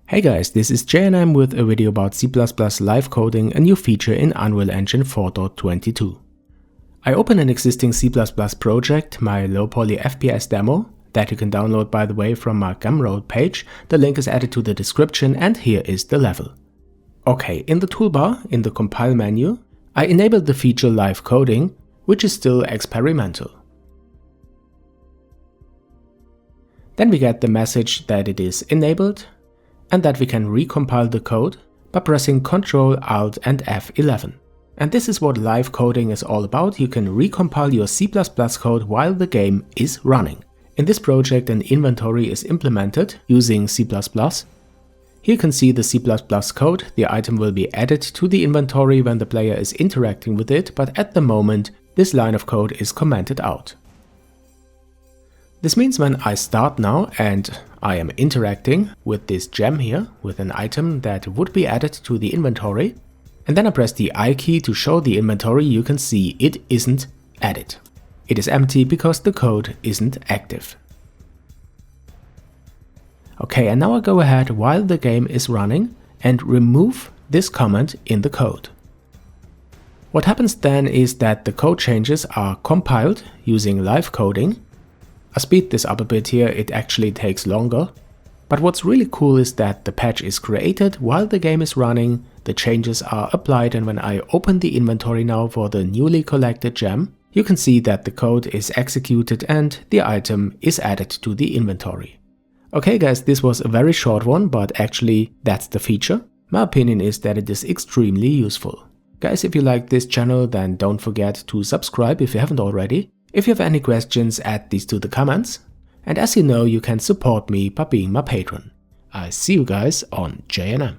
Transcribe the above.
Hey guys, this is JNM with a video about C++ live coding, a new feature in Unreal Engine 4.22. I open an existing C++ project, my Low Poly FPS demo, that you can download by the way from my Gumroad page. The link is added to the description and here is the level. Okay, in the toolbar, in the compile menu, I enabled the feature live coding, which is still experimental. Then we get the message that it is enabled, and that we can recompile the code by pressing Ctrl, Alt and F11. And this is what live coding is all about. You can recompile your C++ code while the game is running. In this project an inventory is implemented using C++. Here you can see the C++ code. The item will be added to the inventory when the player is interacting with it, but at the moment this line of code is commented out. This means when I start now and I am interacting with this gem here, with an item that would be added to the inventory, and then I press the I key to show the inventory, you can see it isn't added. It is empty because the code isn't active. Okay, and now I go ahead while the game is running and remove this comment in the code. What happens then is that the code changes are compiled using live coding. I speed this up a bit here, it actually takes longer. But what's really cool is that the patch is created while the game is running, the changes are applied, and when I open the inventory now for the newly collected gem, you can see that the code is executed and the item is added to the inventory. Okay guys, this was a very short one, but actually that's the feature. My opinion is that it is extremely useful. Guys, if you like this channel, then don't forget to subscribe if you haven't already. If you have any questions, add these to the comments. And as you know, you can support me by being my patron. I see you guys on JNM.